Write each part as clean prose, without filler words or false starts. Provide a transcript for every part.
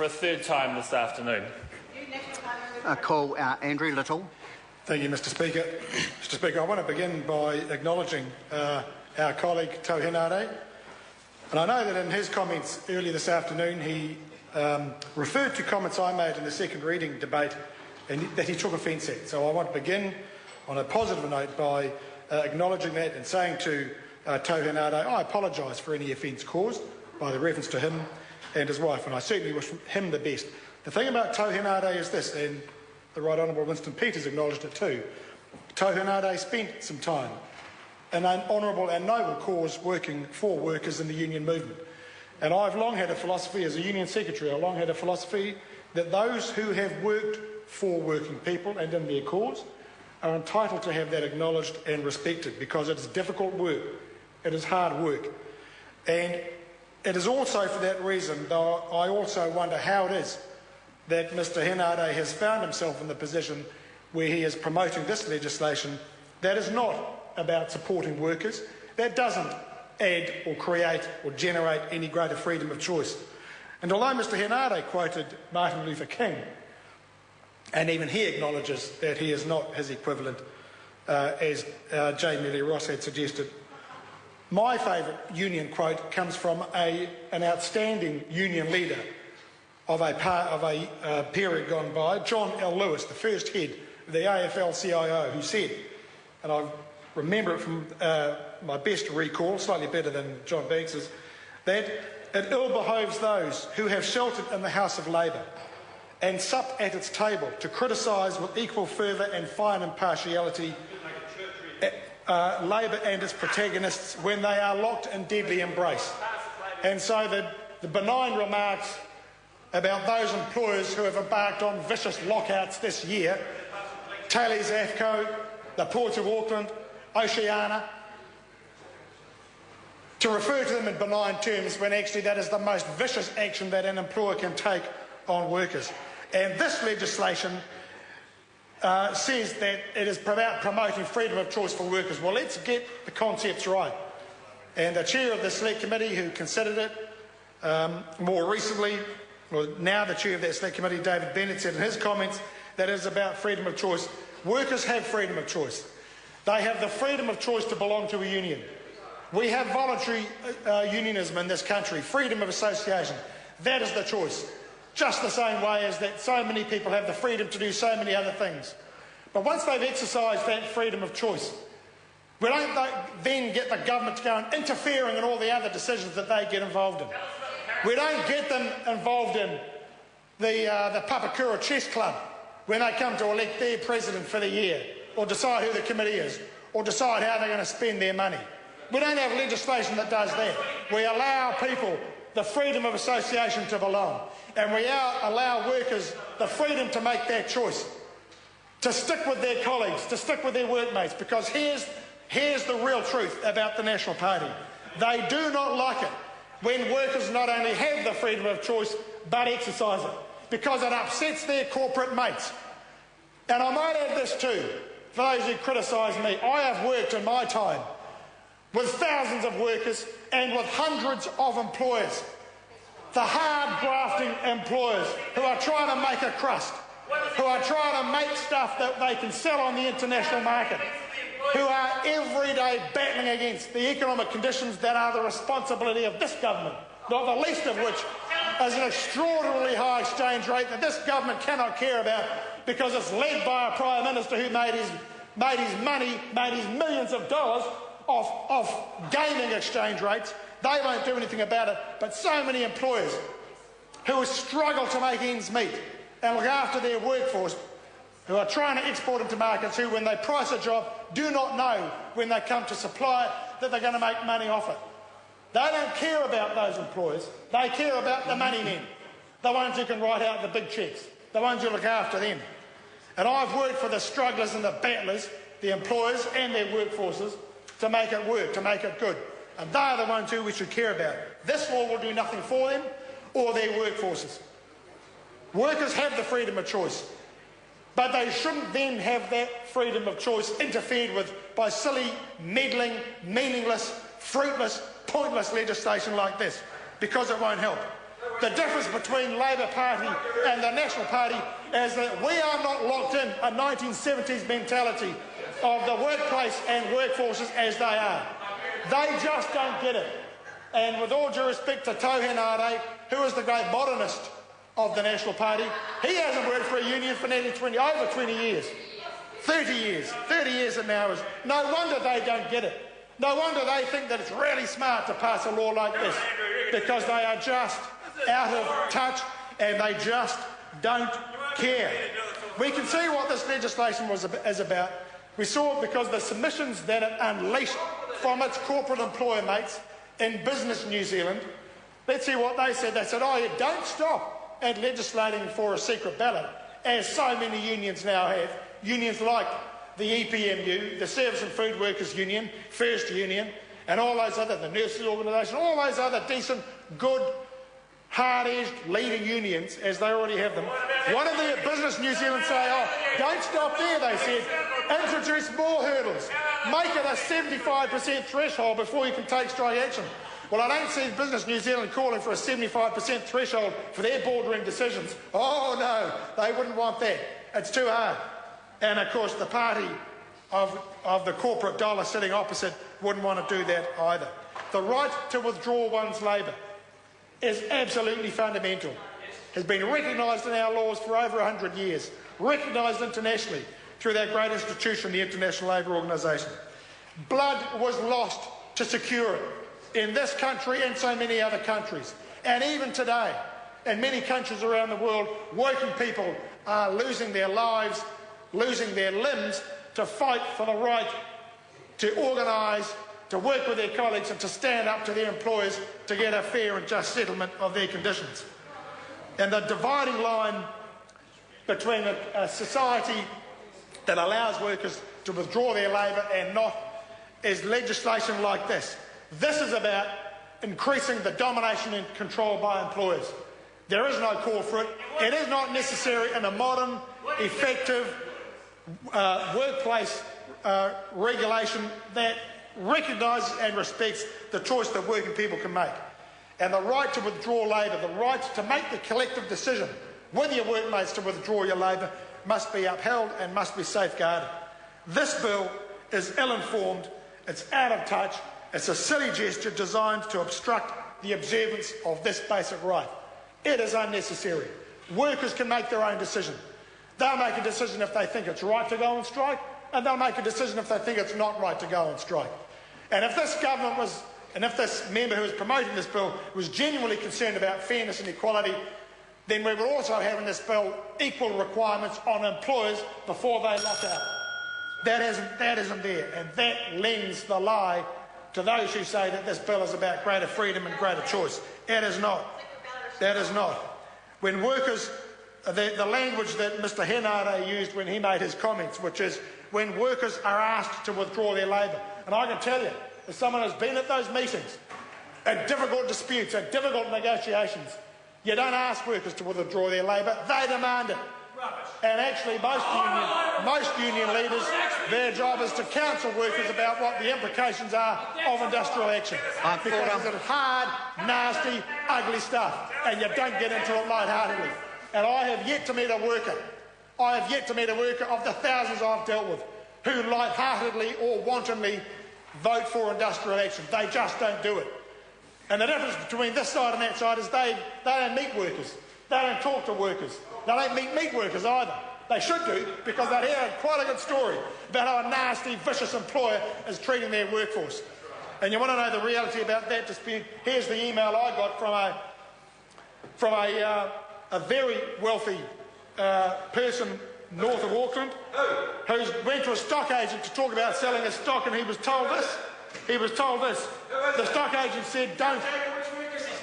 for a third time this afternoon. Call Andrew Little. Thank you, Mr Speaker. Mr Speaker, I want to begin by acknowledging our colleague Tauhenare. And I know that in his comments earlier this afternoon he referred to comments I made in the second reading debate and that he took offence at. So I want to begin on a positive note by acknowledging that and saying to Tauhenare, I apologise for any offence caused by the reference to him and his wife, and I certainly wish him the best. The thing about Tauhenare is this, and the Right Honourable Winston Peters acknowledged it too. Tauhenare spent some time in an honourable and noble cause working for workers in the union movement. And I've long had a philosophy, as a union secretary, I've long had a philosophy that those who have worked for working people and in their cause are entitled to have that acknowledged and respected, because it is difficult work, it is hard work. And it is also for that reason, though I also wonder how it is that Mr Henare has found himself in the position where he is promoting this legislation that is not about supporting workers, that doesn't add or create or generate any greater freedom of choice. And although Mr Henare quoted Martin Luther King, and even he acknowledges that he is not his equivalent, as Jamie Lee Ross had suggested, my favourite union quote comes from an outstanding union leader of a period gone by, John L. Lewis, the first head of the AFL-CIO, who said, and I remember it from my best recall, slightly better than John Banks's, that it ill behoves those who have sheltered in the House of Labour and supped at its table to criticise with equal fervour and fine impartiality Labour and its protagonists when they are locked in deadly embrace. And so the benign remarks about those employers who have embarked on vicious lockouts this year, Taylor's AFCO, the Ports of Auckland, Oceania, to refer to them in benign terms when actually that is the most vicious action that an employer can take on workers. And this legislation says that it is about promoting freedom of choice for workers. Well, let's get the concepts right. And the chair of the Select Committee who considered it more recently, well, now the chair of that Select Committee, David Bennett, said in his comments that it is about freedom of choice. Workers have freedom of choice. They have the freedom of choice to belong to a union. We have voluntary unionism in this country, freedom of association. That is the choice. Just the same way as that so many people have the freedom to do so many other things. But once they've exercised that freedom of choice, we don't then get the government to go and interfering in all the other decisions that they get involved in. We don't get them involved in the Papakura Chess Club when they come to elect their president for the year, or decide who the committee is, or decide how they're going to spend their money. We don't have legislation that does that. We allow people the freedom of association to belong, and we allow workers the freedom to make that choice, to stick with their colleagues, to stick with their workmates, because here's the real truth about the National Party. They do not like it when workers not only have the freedom of choice but exercise it, because it upsets their corporate mates. And I might add this too, for those who criticise me, I have worked in my time with thousands of workers and with hundreds of employers, the hard grafting employers who are trying to make a crust, who are trying to make stuff that they can sell on the international market, who are every day battling against the economic conditions that are the responsibility of this government, not the least of which is an extraordinarily high exchange rate that this government cannot care about because it's led by a Prime Minister who made his millions of dollars off gaming exchange rates. They won't do anything about it, but so many employers who struggle to make ends meet and look after their workforce, who are trying to export into markets, who, when they price a job, do not know when they come to supply it that they're going to make money off it. They don't care about those employers. They care about the money men, the ones who can write out the big cheques, the ones who look after them. And I've worked for the strugglers and the battlers, the employers and their workforces, to make it work, to make it good. And they're the ones who we should care about. This law will do nothing for them or their workforces. Workers have the freedom of choice, but they shouldn't then have that freedom of choice interfered with by silly, meddling, meaningless, fruitless, pointless legislation like this, because it won't help. The difference between Labour Party and the National Party is that we are not locked in a 1970s mentality of the workplace and workforces as they are. They just don't get it. And with all due respect to Tauhenare, who is the great modernist of the National Party, he hasn't worked for a union for nearly over 20 years. 30 years it now is. No wonder they don't get it. No wonder they think that it's really smart to pass a law like this, because they are just out of touch and they just don't care. We can see what this legislation is about. We saw it because the submissions that it unleashed from its corporate employer mates in Business New Zealand. Let's see what they said. They said, oh, you don't stop at legislating for a secret ballot, as so many unions now have. Unions like the EPMU, the Service and Food Workers Union, First Union, and all those other, the Nurses Organisation, all those other decent, good, hard-edged leading unions, as they already have them. What did the Business New Zealand say? Oh, don't stop there, they said. Introduce more hurdles. Make it a 75% threshold before you can take strike action. Well, I don't see Business New Zealand calling for a 75% threshold for their boardroom decisions. Oh, no, they wouldn't want that. It's too hard. And, of course, the party of the corporate dollar sitting opposite wouldn't want to do that either. The right to withdraw one's labour is absolutely fundamental. Has been recognised in our laws for over 100 years, recognised internationally through that great institution, the International Labour Organisation. Blood was lost to secure it in this country and so many other countries. And even today, in many countries around the world, working people are losing their lives, losing their limbs to fight for the right to organise, to work with their colleagues and to stand up to their employers to get a fair and just settlement of their conditions. And the dividing line between a society that allows workers to withdraw their labour and not is legislation like this. This is about increasing the domination and control by employers. There is no call for it. It is not necessary in a modern, effective workplace regulation that recognises and respects the choice that working people can make. And the right to withdraw labour, the right to make the collective decision with your workmates to withdraw your labour must be upheld and must be safeguarded. This bill is ill-informed, it's out of touch, it's a silly gesture designed to obstruct the observance of this basic right. It is unnecessary. Workers can make their own decision. They'll make a decision if they think it's right to go on strike, and they'll make a decision if they think it's not right to go on strike. And if this government was, and if this member who is promoting this bill was genuinely concerned about fairness and equality, then we would also have in this bill equal requirements on employers before they lock out. That isn't there, and that lends the lie to those who say that this bill is about greater freedom and greater choice. It is not. That is not. When workers, the language that Mr Henare used when he made his comments, which is when workers are asked to withdraw their labour. And I can tell you, as someone who's been at those meetings, at difficult disputes, at difficult negotiations, you don't ask workers to withdraw their labour, they demand it. And actually most union leaders, their job is to counsel workers about what the implications are of industrial action. Because it's hard, nasty, ugly stuff, and you don't get into it lightheartedly. And I have yet to meet a worker, of the thousands I've dealt with, who lightheartedly or wantonly vote for industrial action. They just don't do it. And the difference between this side and that side is they don't meet workers. They don't talk to workers. They don't meet workers either. They should do, because they hear quite a good story about how a nasty, vicious employer is treating their workforce. And you want to know the reality about that dispute? Here's the email I got from a very wealthy person north of Auckland who went to a stock agent to talk about selling his stock, and he was told this. The stock agent said, don't.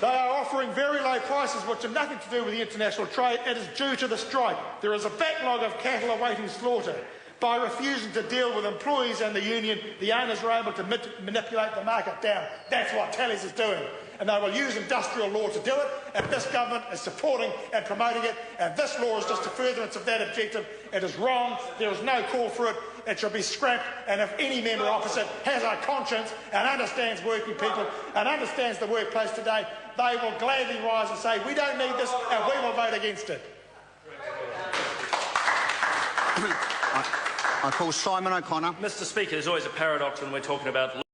They are offering very low prices which have nothing to do with the international trade. It is due to the strike. There is a backlog of cattle awaiting slaughter. By refusing to deal with employees and the union, the owners are able to manipulate the market down. That's what Tallies is doing. And they will use industrial law to do it, and this government is supporting and promoting it, and this law is just a furtherance of that objective. It is wrong. There is no call for it. It should be scrapped, and if any member opposite has a conscience and understands working people and understands the workplace today, they will gladly rise and say, we don't need this and we will vote against it. I call Simon O'Connor. Mr. Speaker, there's always a paradox when we're talking about